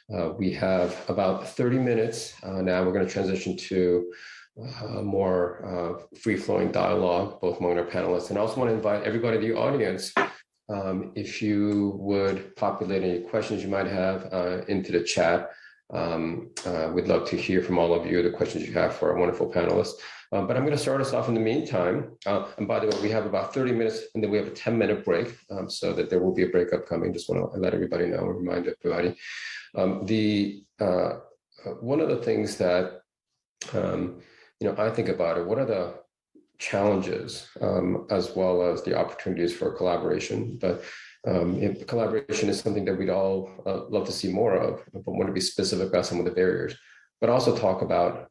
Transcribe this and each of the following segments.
We have about 30 minutes. Now we're going to transition to more free-flowing dialogue, both among our panelists. And I also want to invite everybody in the audience, if you would populate any questions you might have into the chat. We'd love to hear from all of you, the questions you have for our wonderful panelists. But I'm going to start us off in the meantime. And by the way, we have about 30 minutes and then we have a 10-minute break, so that there will be a break upcoming. Just want to let everybody know and remind everybody. One of the things that I think about it, what are the challenges as well as the opportunities for collaboration? But collaboration is something that we'd all love to see more of, but want to be specific about some of the barriers, but also talk about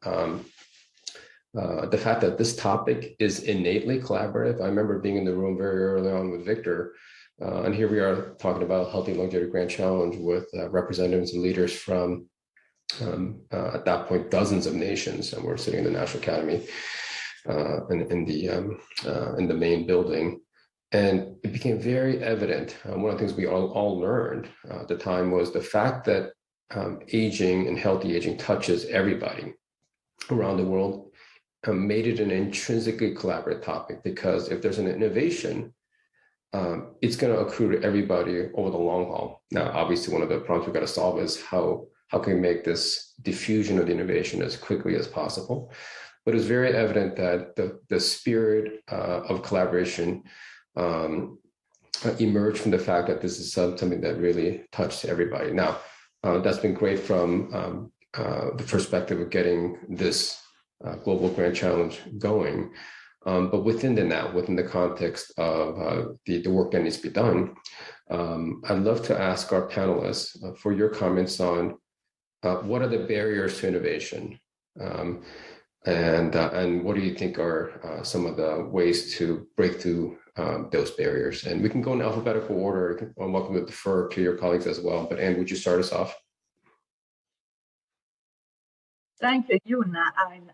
the fact that this topic is innately collaborative. I remember being in the room very early on with Victor, and here we are talking about Healthy Longevity Grand Challenge with representatives and leaders from, at that point, dozens of nations, and we're sitting in the National Academy in the main building. And it became very evident. One of the things we all learned at the time was the fact that aging and healthy aging touches everybody around the world, made it an intrinsically collaborative topic, because if there's an innovation, it's going to accrue to everybody over the long haul. Now, obviously, one of the problems we've got to solve is how can we make this diffusion of the innovation as quickly as possible. But it was very evident that the spirit of collaboration emerged from the fact that this is something that really touched everybody. Now, that's been great from the perspective of getting this Global Grand Challenge going. But within the context of the work that needs to be done, I'd love to ask our panelists for your comments on what are the barriers to innovation, and what do you think are some of the ways to break through those barriers? And we can go in alphabetical order. I'm welcome to defer to your colleagues as well. But Anne, would you start us off? Thank you, Yoon.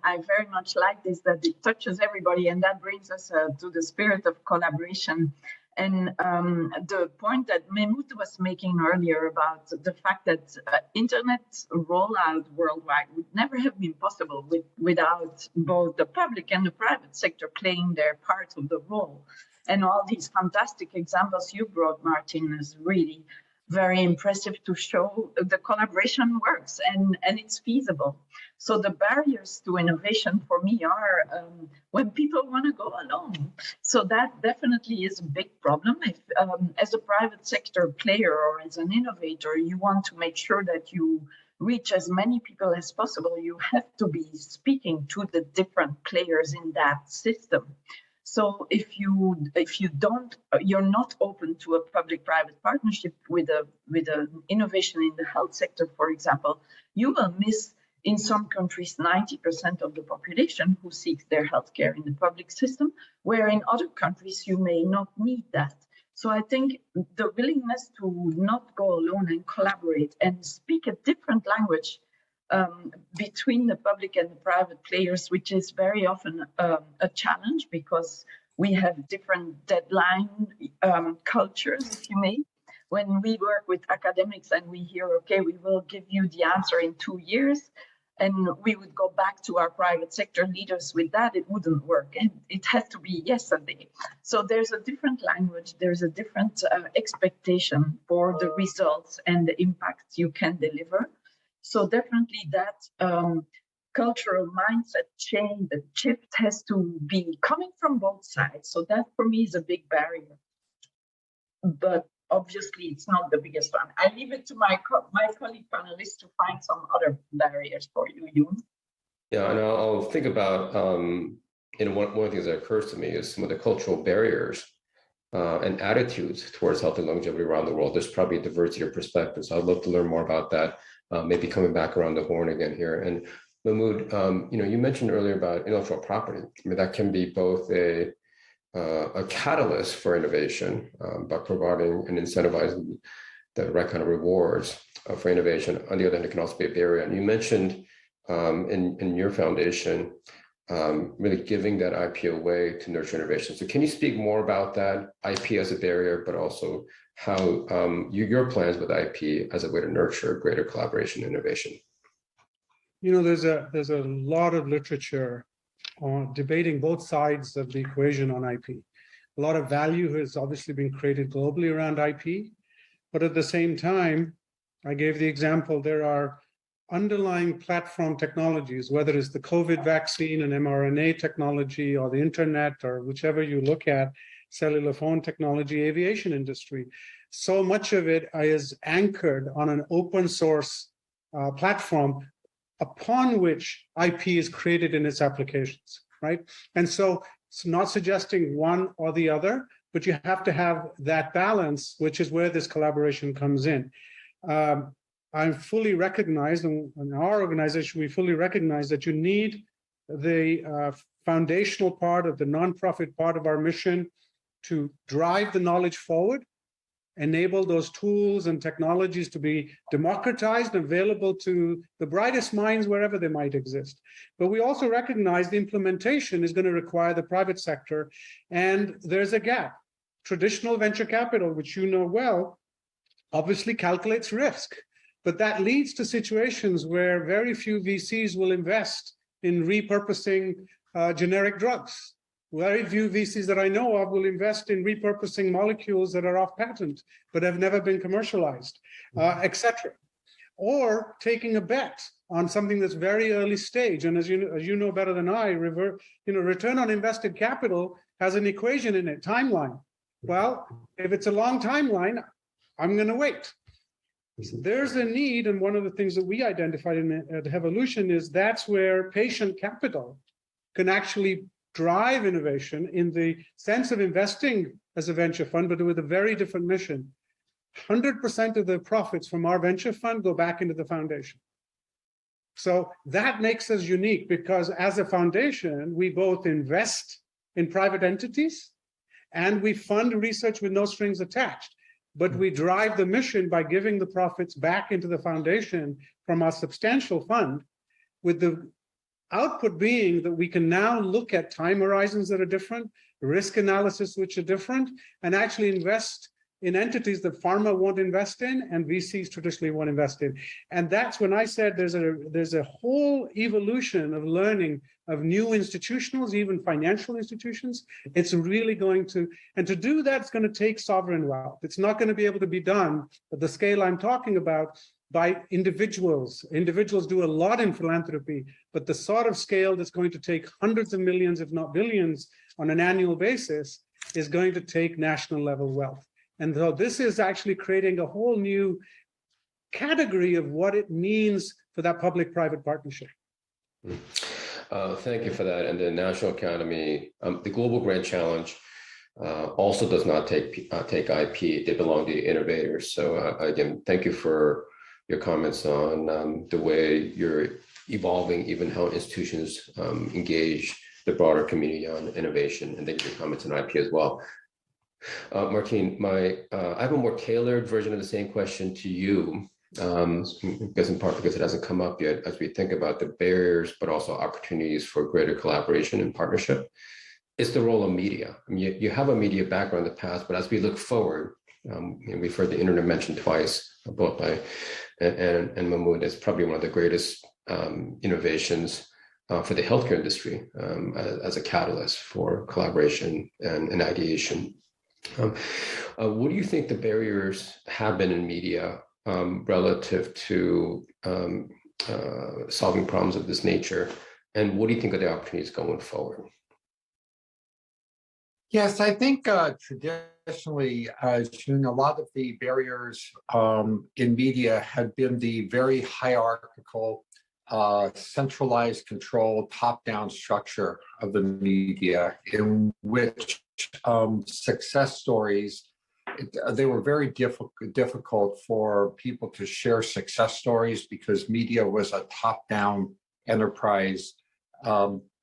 I very much like this, that it touches everybody, and that brings us to the spirit of collaboration. And the point that Mehmood was making earlier about the fact that internet rollout worldwide would never have been possible without both the public and the private sector playing their part of the role. And all these fantastic examples you brought, Martin, is really very impressive to show the collaboration works and it's feasible. So the barriers to innovation for me are when people want to go alone. So that definitely is a big problem. If as a private sector player or as an innovator, you want to make sure that you reach as many people as possible, you have to be speaking to the different players in that system. So if you're not open to a public-private partnership with an innovation in the health sector, for example, you will miss in some countries 90% of the population who seeks their healthcare in the public system, where in other countries you may not need that. So I think the willingness to not go alone and collaborate and speak a different language between the public and the private players, which is very often a challenge because we have different deadline cultures, if you may. When we work with academics and we hear, okay, we will give you the answer in 2 years, and we would go back to our private sector leaders with that, it wouldn't work. And it has to be yesterday. So there's a different language, there's a different expectation for the results and the impact you can deliver. So definitely that cultural mindset change, the shift has to be coming from both sides. So that for me is a big barrier. But obviously it's not the biggest one. I leave it to my colleague panelists to find some other barriers for you, Yoon. Yeah, and I'll think about, one of the things that occurs to me is some of the cultural barriers and attitudes towards health and longevity around the world. There's probably a diversity of perspectives. I'd love to learn more about that. Maybe coming back around the horn again here. And Mahmood, you mentioned earlier about intellectual property. I mean, that can be both a catalyst for innovation by providing and incentivizing the right kind of rewards for innovation. On the other hand, it can also be a barrier. And you mentioned in your foundation really giving that IP away to nurture innovation. So can you speak more about that, IP as a barrier, but also how your plans with IP as a way to nurture greater collaboration and innovation? There's a lot of literature on debating both sides of the equation on IP. A lot of value has obviously been created globally around IP, but at the same time, I gave the example, there are underlying platform technologies, whether it's the COVID vaccine and mRNA technology or the internet or whichever you look at, cellular phone technology, aviation industry. So much of it is anchored on an open source platform upon which IP is created in its applications, right? And so it's not suggesting one or the other, but you have to have that balance, which is where this collaboration comes in. I fully recognize, and in our organization, we fully recognize that you need the foundational part of the nonprofit part of our mission to drive the knowledge forward, enable those tools and technologies to be democratized and available to the brightest minds wherever they might exist. But we also recognize the implementation is going to require the private sector, and there's a gap. Traditional venture capital, which you know well, obviously calculates risk, but that leads to situations where very few VCs will invest in repurposing generic drugs. Very few VCs that I know of will invest in repurposing molecules that are off patent, but have never been commercialized, etc. Or taking a bet on something that's very early stage. And as you know better than I, return on invested capital has an equation in it, timeline. Well, if it's a long timeline, I'm going to wait. So there's a need, and one of the things that we identified at Evolution is that's where patient capital can actually drive innovation in the sense of investing as a venture fund, but with a very different mission. 100% of the profits from our venture fund go back into the foundation. So that makes us unique because as a foundation, we both invest in private entities and we fund research with no strings attached. But we drive the mission by giving the profits back into the foundation from our substantial fund, with the output being that we can now look at time horizons that are different, risk analysis which are different, and actually invest in entities that pharma won't invest in and VCs traditionally won't invest in. And that's when I said there's a whole evolution of learning of new institutionals, even financial institutions. It's really going to, and to do that, it's going to take sovereign wealth. It's not going to be able to be done at the scale I'm talking about by individuals. Individuals do a lot in philanthropy, but the sort of scale that's going to take hundreds of millions, if not billions, on an annual basis is going to take national level wealth. And so this is actually creating a whole new category of what it means for that public-private partnership. Thank you for that. And the National Academy, the Global Grant Challenge also does not take IP. They belong to innovators. So again, thank you for your comments on the way you're evolving, even how institutions engage the broader community on innovation, and thank you for your comments on IP as well. Martine, I have a more tailored version of the same question to you, because in part because it hasn't come up yet, as we think about the barriers, but also opportunities for greater collaboration and partnership. It's the role of media. I mean, you have a media background in the past, but as we look forward, we've heard the internet mentioned twice, both by and Mahmoud, is probably one of the greatest innovations for the healthcare industry as a catalyst for collaboration and ideation. What do you think the barriers have been in media relative to solving problems of this nature? And what do you think are the opportunities going forward? Yes, I think traditionally, a lot of the barriers in media had been the very hierarchical, centralized control, top-down structure of the media, in which success stories, they were very difficult for people to share success stories because media was a top-down enterprise,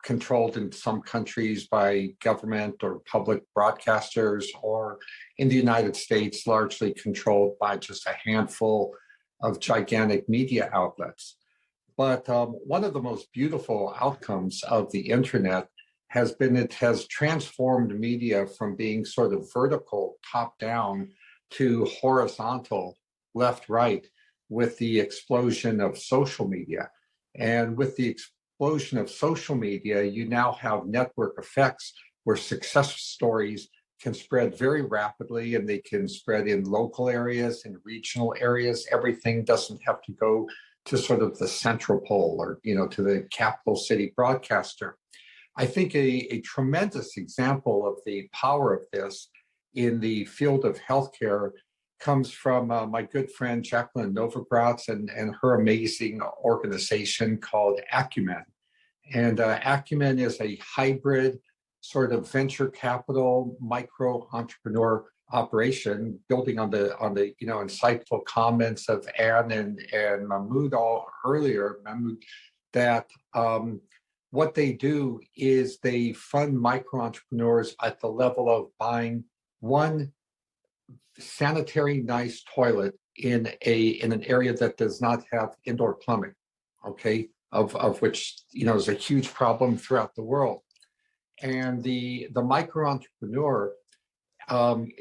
controlled in some countries by government or public broadcasters, or in the United States, largely controlled by just a handful of gigantic media outlets. But one of the most beautiful outcomes of the internet has been it has transformed media from being sort of vertical, top down, to horizontal, left, right, with the explosion of social media. And with the explosion of social media, you now have network effects where success stories can spread very rapidly, and they can spread in local areas and regional areas. Everything doesn't have to go to sort of the central pole or, to the capital city broadcaster. I think a tremendous example of the power of this in the field of healthcare comes from my good friend Jacqueline Novogratz and her amazing organization called Acumen. And Acumen is a hybrid sort of venture capital micro entrepreneur operation, building on the insightful comments of Anne and Mahmoud earlier, that what they do is they fund micro entrepreneurs at the level of buying one sanitary nice toilet in an area that does not have indoor plumbing, okay, of which is a huge problem throughout the world. And the micro entrepreneur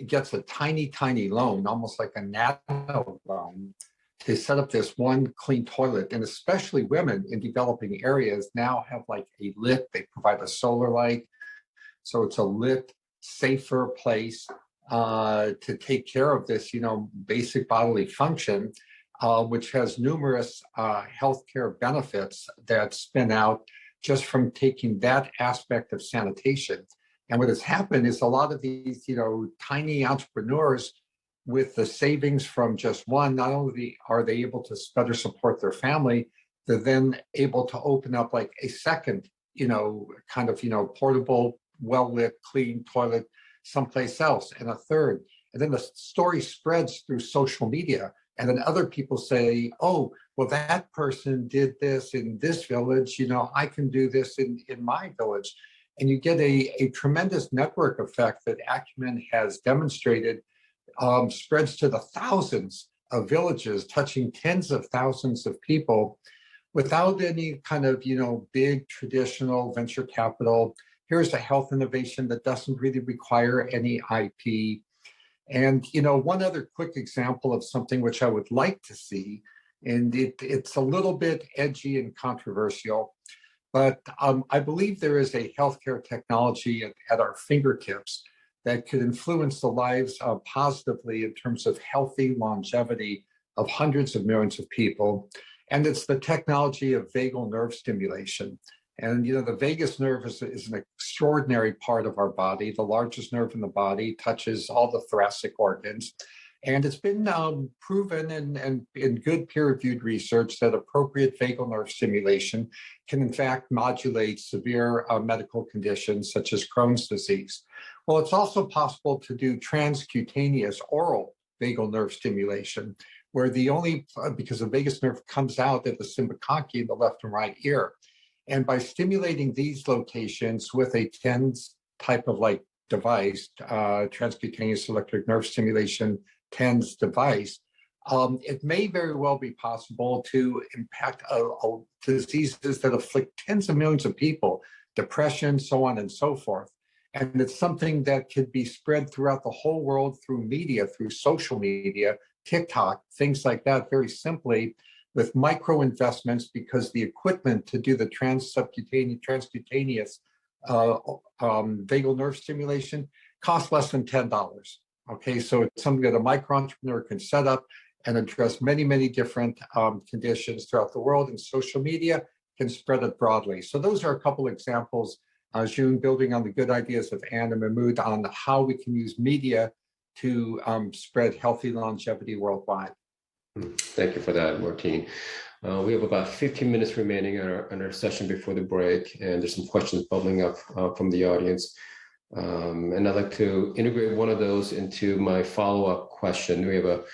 gets a tiny loan, almost like a nano loan, to set up this one clean toilet. And especially women in developing areas now have like a lit, they provide a solar light. So it's a lit, safer place to take care of this, basic bodily function, which has numerous healthcare benefits that spin out just from taking that aspect of sanitation. And what has happened is a lot of these, tiny entrepreneurs with the savings from just one, not only are they able to better support their family, they're then able to open up like a second, portable, well-lit, clean toilet someplace else, and a third. And then the story spreads through social media. And then other people say, oh, well, that person did this in this village, I can do this in my village. And you get a tremendous network effect that Acumen has demonstrated spreads to the thousands of villages, touching tens of thousands of people without any kind of, big traditional venture capital. Here's a health innovation that doesn't really require any IP. And, one other quick example of something which I would like to see, and it's a little bit edgy and controversial, but I believe there is a healthcare technology at our fingertips that could influence the lives positively in terms of healthy longevity of hundreds of millions of people. And it's the technology of vagal nerve stimulation. And, the vagus nerve is an extraordinary part of our body. The largest nerve in the body, touches all the thoracic organs. And it's been proven and in good peer-reviewed research that appropriate vagal nerve stimulation can in fact modulate severe medical conditions such as Crohn's disease. Well, it's also possible to do transcutaneous oral vagal nerve stimulation, where because the vagus nerve comes out at the sympaconchi in the left and right ear. And by stimulating these locations with a TENS type of device, transcutaneous electric nerve stimulation TENS device, it may very well be possible to impact diseases that afflict tens of millions of people, depression, so on and so forth. And it's something that could be spread throughout the whole world through media, through social media, TikTok, things like that, very simply, with micro investments, because the equipment to do the transcutaneous vagal nerve stimulation costs less than $10. Okay, so it's something that a micro entrepreneur can set up and address many, many different conditions throughout the world, and social media can spread it broadly. So those are a couple examples, June, building on the good ideas of Anne and Mahmoud on how we can use media to spread healthy longevity worldwide. Thank you for that, Martine. We have about 15 minutes remaining in our session before the break, and there's some questions bubbling up from the audience. And I'd like to integrate one of those into my follow-up question. We have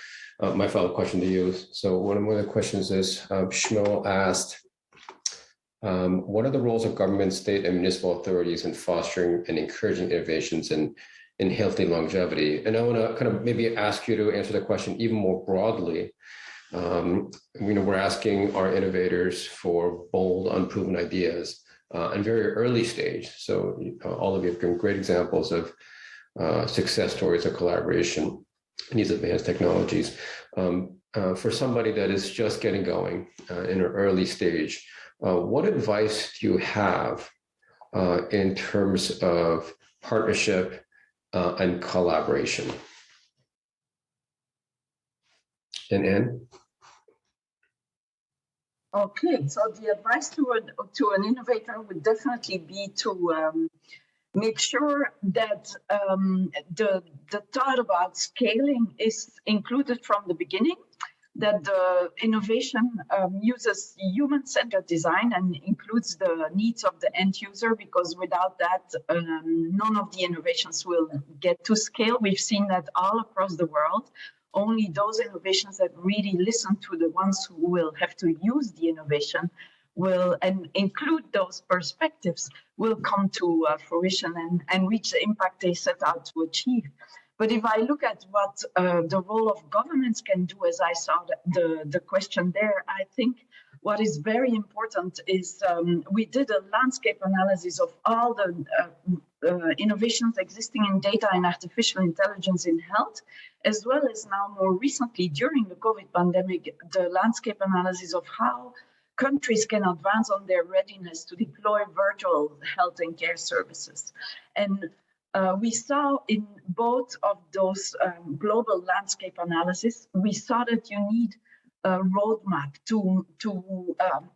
my follow-up question to you. So one of the questions is, Shmuel asked, what are the roles of government, state, and municipal authorities in fostering and encouraging innovations in healthy longevity? And I want to kind of maybe ask you to answer the question even more broadly. We're asking our innovators for bold, unproven ideas and very early stage. So all of you have given great examples of success stories of collaboration in these advanced technologies. For somebody that is just getting going in an early stage, what advice do you have in terms of partnership and collaboration? And Anne? Okay, so the advice to an innovator would definitely be to make sure that the thought about scaling is included from the beginning, that the innovation uses human-centered design and includes the needs of the end user, because without that, none of the innovations will get to scale. We've seen that all across the world. Only those innovations that really listen to the ones who will have to use the innovation will and include those perspectives will come to fruition and reach the impact they set out to achieve. But if I look at what the role of governments can do, as I saw the question there, I think what is very important is we did a landscape analysis of all the innovations existing in data and artificial intelligence in health, as well as now more recently during the COVID pandemic, the landscape analysis of how countries can advance on their readiness to deploy virtual health and care services. And we saw in both of those global landscape analysis, we saw that you need a roadmap to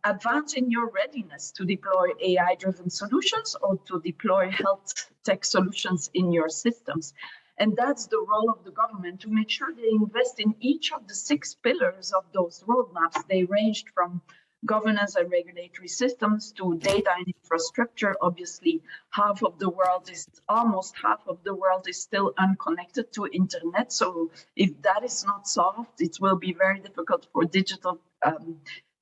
advance in your readiness to deploy AI-driven solutions or to deploy health tech solutions in your systems. And that's the role of the government, to make sure they invest in each of the 6 pillars of those roadmaps. They ranged from governance and regulatory systems to data and infrastructure. Obviously, almost half of the world is still unconnected to internet. So if that is not solved, it will be very difficult for digital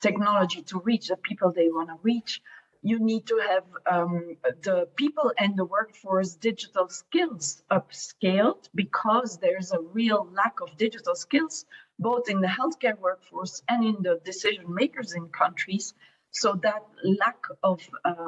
technology to reach the people they want to reach. You need to have the people and the workforce digital skills upscaled, because there's a real lack of digital skills, both in the healthcare workforce and in the decision makers in countries. So that lack of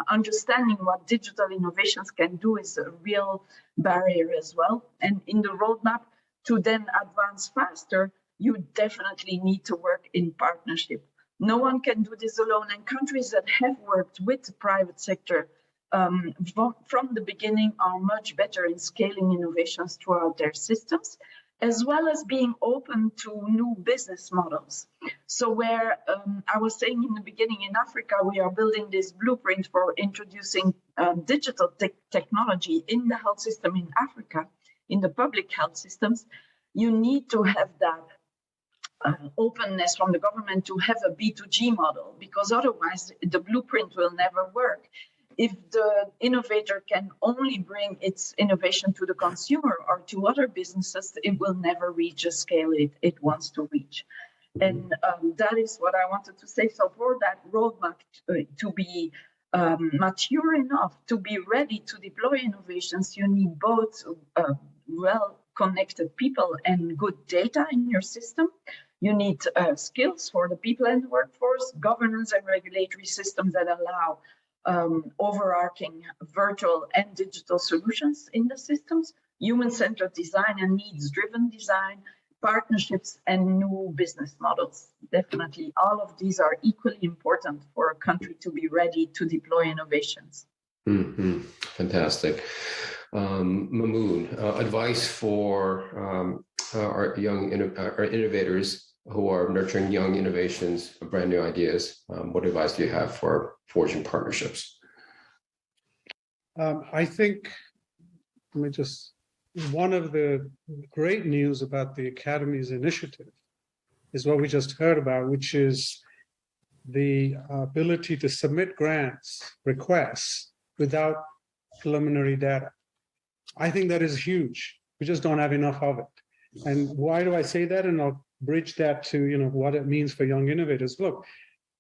understanding what digital innovations can do is a real barrier as well. And in the roadmap to then advance faster, you definitely need to work in partnership. No one can do this alone, and countries that have worked with the private sector from the beginning are much better in scaling innovations throughout their systems, as well as being open to new business models. So where I was saying in the beginning, in Africa, we are building this blueprint for introducing digital technology in the health system in Africa, in the public health systems. You need to have that openness from the government to have a B2G model, because otherwise the blueprint will never work. If the innovator can only bring its innovation to the consumer or to other businesses, it will never reach a scale it wants to reach. And that is what I wanted to say. So for that roadmap to be mature enough to be ready to deploy innovations, you need both well-connected people and good data in your system. You need skills for the people in the workforce, governance and regulatory systems that allow overarching virtual and digital solutions in the systems, human-centered design and needs-driven design, partnerships, and new business models. Definitely, all of these are equally important for a country to be ready to deploy innovations. Mm-hmm. Fantastic. Mahmoud, advice for our innovators who are nurturing young innovations, brand new ideas. What advice do you have for forging partnerships? I think, one of the great news about the Academy's initiative is what we just heard about, which is the ability to submit grants requests without preliminary data. I think that is huge. We just don't have enough of it. And why do I say that? And I'll bridge that to what it means for young innovators. Look,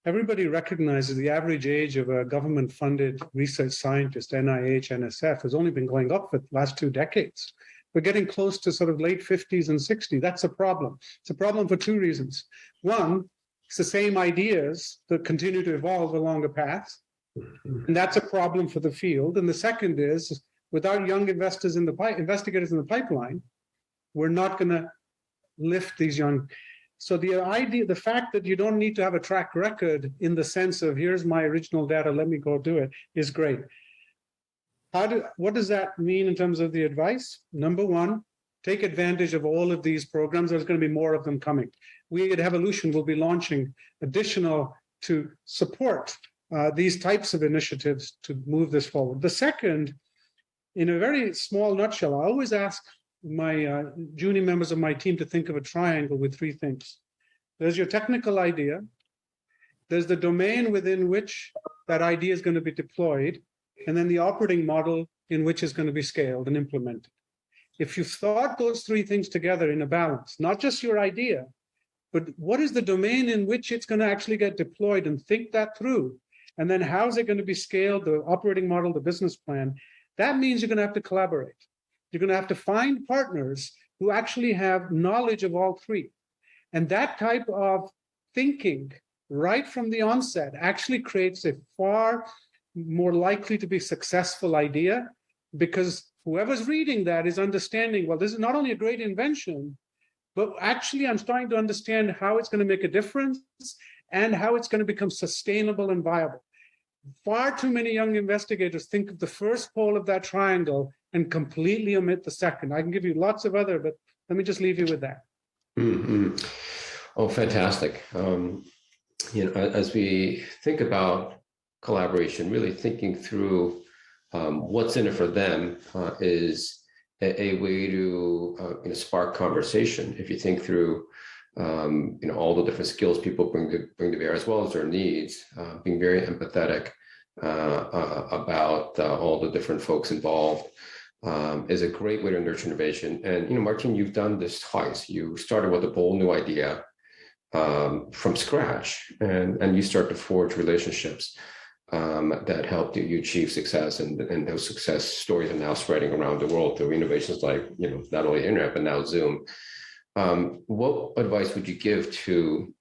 everybody recognizes the average age of a government-funded research scientist, NIH, NSF, has only been going up for the last 2 decades. we're getting close to sort of late 50s and 60s. That's a problem. It's a problem for two reasons. One, it's the same ideas that continue to evolve along a path, and that's a problem for the field. And the second is, without young investigators in the pipeline, we're not going to lift these young. So the fact that you don't need to have a track record in the sense of here's my original data, let me go do it, is great. What does that mean in terms of the advice? Number one, take advantage of all of these programs. There's going to be more of them coming. We at Evolution will be launching additional to support these types of initiatives to move this forward. The second, in a very small nutshell, I always ask my junior members of my team to think of a triangle with three things. There's your technical idea. There's the domain within which that idea is going to be deployed, and then the operating model in which is going to be scaled and implemented. If you've thought those three things together in a balance, not just your idea, but what is the domain in which it's going to actually get deployed, and think that through, and then how's it going to be scaled, the operating model, the business plan, that means you're going to have to collaborate. You're going to have to find partners who actually have knowledge of all three. And that type of thinking right from the onset actually creates a far more likely to be successful idea, because whoever's reading that is understanding, well, this is not only a great invention, but actually I'm starting to understand how it's going to make a difference and how it's going to become sustainable and viable. Far too many young investigators think of the first pole of that triangle and completely omit the second. I can give you lots of other, but let me just leave you with that. Mm-hmm. Oh, fantastic. As we think about collaboration, really thinking through what's in it for them is a way to spark conversation. If you think through all the different skills people bring to bear, as well as their needs, being very empathetic about all the different folks involved is a great way to nurture innovation. And Martin, you've done this twice. You started with a bold new idea from scratch, and you start to forge relationships that helped you achieve success, and those success stories are now spreading around the world through innovations like not only the internet but now Zoom. What advice would you give to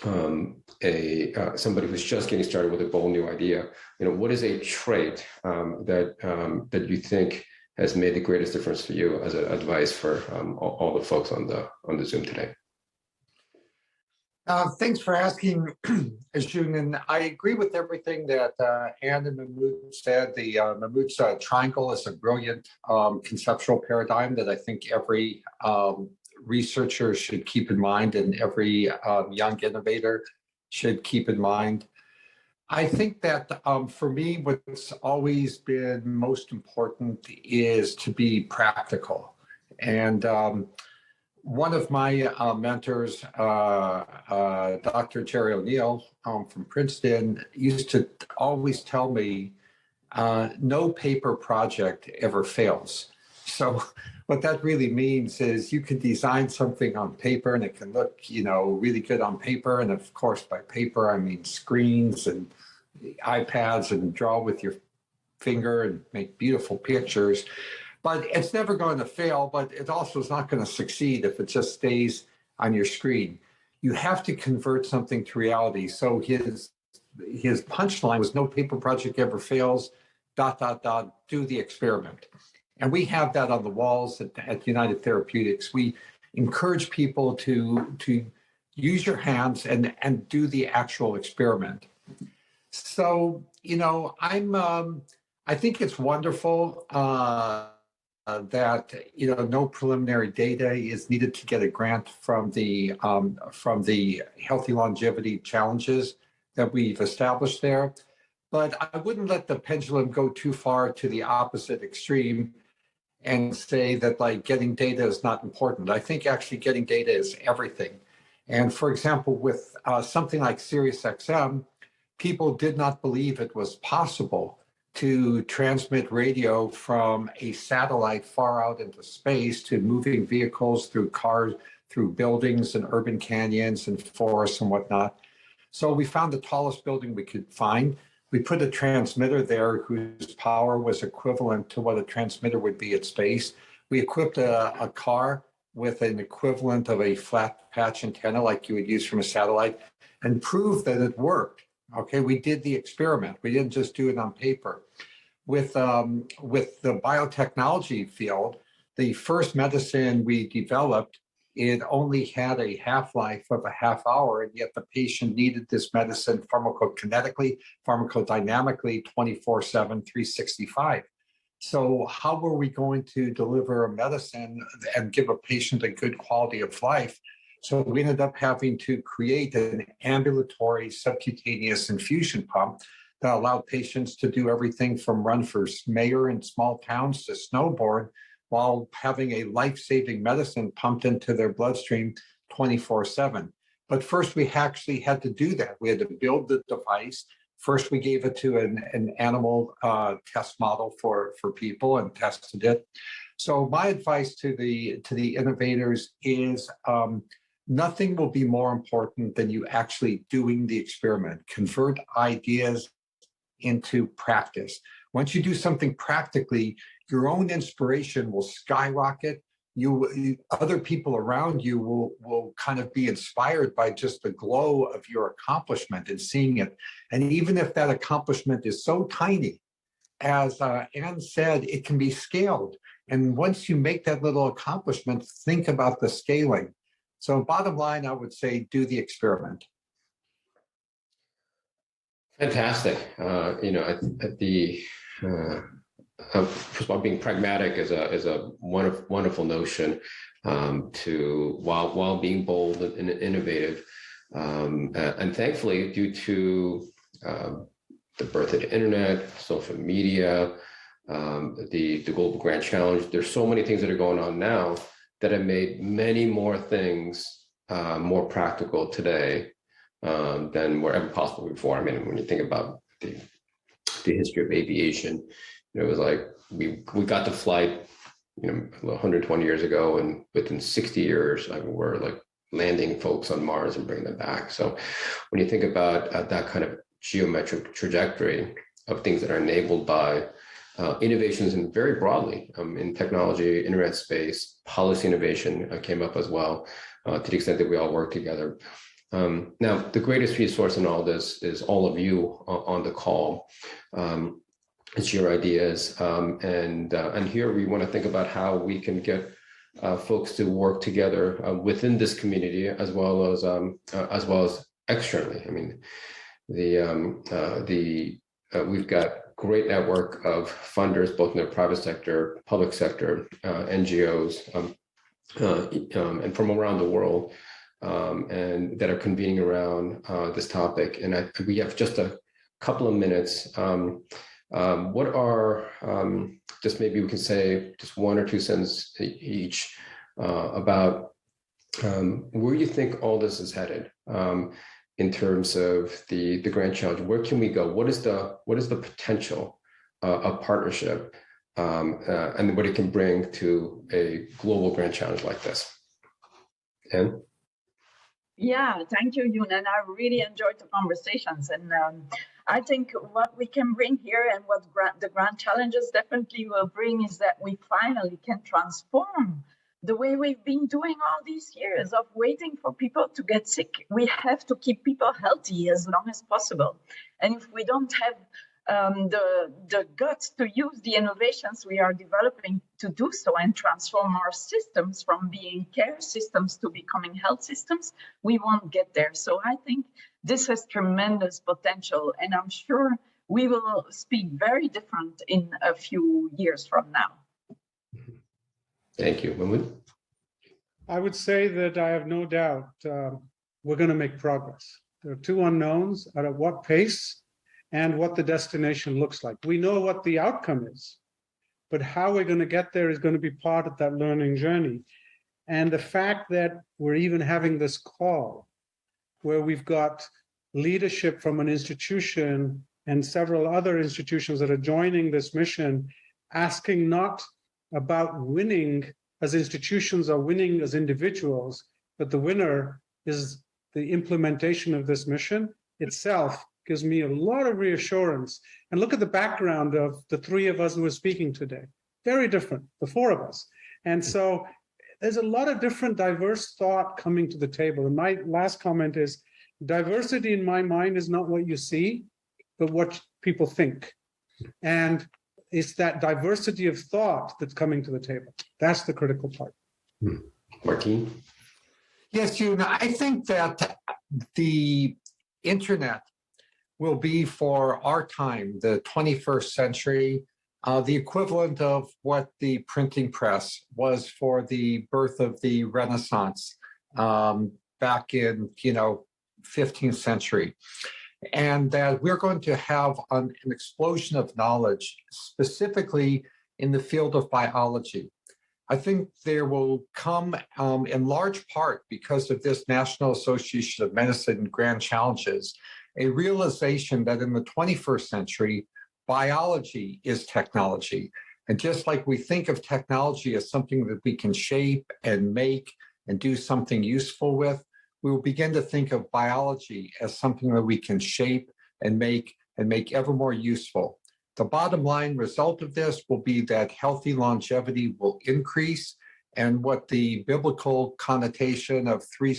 somebody who's just getting started with a bold new idea? What is a trait that you think has made the greatest difference for you as advice for all the folks on the Zoom today? Thanks for asking, Arjun, and I agree with everything that Anne and Mahmoud said. The Mahmoud's triangle is a brilliant conceptual paradigm that I think every researcher should keep in mind, and every young innovator should keep in mind. I think that for me, what's always been most important is to be practical. And one of my mentors, Dr. Jerry O'Neill from Princeton, used to always tell me, no paper project ever fails. So what that really means is you can design something on paper and it can look, really good on paper. And of course, by paper, I mean screens and iPads, and draw with your finger and make beautiful pictures. But it's never going to fail, but it also is not going to succeed if it just stays on your screen. You have to convert something to reality. So his punchline was, no paper project ever fails, ... do the experiment. And we have that on the walls at United Therapeutics. We encourage people to use your hands and do the actual experiment. So, I think it's wonderful that no preliminary data is needed to get a grant from the Healthy Longevity Challenges that we've established there. But I wouldn't let the pendulum go too far to the opposite extreme and say that getting data is not important. I think actually getting data is everything. And for example, with something like SiriusXM, people did not believe it was possible to transmit radio from a satellite far out into space to moving vehicles, through cars, through buildings and urban canyons and forests and whatnot. So we found the tallest building we could find. We put a transmitter there whose power was equivalent to what a transmitter would be at space. We equipped a car with an equivalent of a flat patch antenna like you would use from a satellite and proved that it worked. Okay, we did the experiment. We didn't just do it on paper. With the biotechnology field, the first medicine we developed, it only had a half-life of a half hour, and yet the patient needed this medicine pharmacokinetically, pharmacodynamically, 24/7, 365. So how were we going to deliver a medicine and give a patient a good quality of life? So we ended up having to create an ambulatory subcutaneous infusion pump that allowed patients to do everything from run for mayor in small towns to snowboard while having a life-saving medicine pumped into their bloodstream 24/7. But first, we actually had to do that. We had to build the device. First, we gave it to an animal test model for people and tested it. So my advice to the innovators is nothing will be more important than you actually doing the experiment. Convert ideas into practice. Once you do something practically, your own inspiration will skyrocket. Other people around you will kind of be inspired by just the glow of your accomplishment and seeing it. And even if that accomplishment is so tiny, as Anne said, it can be scaled. And once you make that little accomplishment, think about the scaling. So bottom line, I would say do the experiment. Fantastic. First of all, being pragmatic is a wonderful notion to while being bold and innovative, and thankfully, due to the birth of the internet, social media, the Global Grand Challenge, there's so many things that are going on now that have made many more things more practical today than were ever possible before. I mean, when you think about the history of aviation, it was like we got to flight, 120 years ago, and within 60 years, we're like landing folks on Mars and bringing them back. So when you think about that kind of geometric trajectory of things that are enabled by innovations, and very broadly in technology, internet space, policy innovation came up as well, to the extent that we all work together. Now, the greatest resource in all this is all of you on the call. It's your ideas, and here we want to think about how we can get folks to work together within this community as well as externally. I mean, we've got great network of funders, both in the private sector, public sector, NGOs, and from around the world, and that are convening around this topic. And we have just a couple of minutes. What are, just maybe we can say just one or two sentences each about where you think all this is headed in terms of the Grand Challenge. Where can we go? What is the potential of partnership and what it can bring to a global Grand Challenge like this? Anne? Yeah, thank you, Yoon. And I really enjoyed the conversations. And I think what we can bring here and what the Grand Challenges definitely will bring is that we finally can transform the way we've been doing all these years of waiting for people to get sick. We have to keep people healthy as long as possible. And if we don't have the guts to use the innovations we are developing to do so and transform our systems from being care systems to becoming health systems, we won't get there. So I think this has tremendous potential, and I'm sure we will speak very different in a few years from now. Thank you. Mahmoud? I would say that I have no doubt we're going to make progress. There are two unknowns: at what pace and what the destination looks like. We know what the outcome is, but how we're going to get there is going to be part of that learning journey. And the fact that we're even having this call where we've got leadership from an institution and several other institutions that are joining this mission, asking not about winning as institutions or winning as individuals, but the winner is the implementation of this mission itself, gives me a lot of reassurance. And look at the background of the three of us who are speaking today. Very different, the four of us. And so there's a lot of different diverse thought coming to the table. And my last comment is diversity in my mind is not what you see, but what people think. And it's that diversity of thought that's coming to the table. That's the critical part. Martin? Yes, I think that the internet will be for our time, the 21st century, the equivalent of what the printing press was for the birth of the Renaissance back in, 15th century. And that we're going to have an explosion of knowledge, specifically in the field of biology. I think there will come, in large part because of this National Association of Medicine Grand Challenges, a realization that in the 21st century, biology is technology. And just like we think of technology as something that we can shape and make and do something useful with, we will begin to think of biology as something that we can shape and make ever more useful. The bottom line result of this will be that healthy longevity will increase, and what the biblical connotation of 80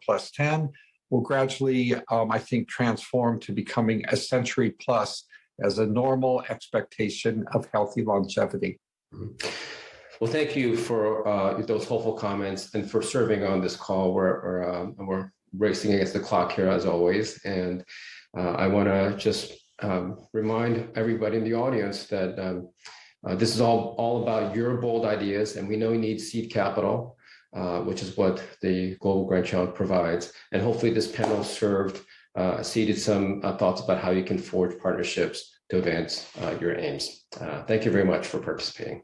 + 10 will gradually, I think, transform to becoming a century plus as a normal expectation of healthy longevity. Well, thank you for those hopeful comments and for serving on this call. We're racing against the clock here as always, and I want to just remind everybody in the audience that this is all about your bold ideas, and we know you need seed capital, which is what the Global Grand Challenge provides. And hopefully this panel seeded some thoughts about how you can forge partnerships to advance your aims. Thank you very much for participating.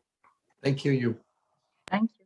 Thank you. Thank you.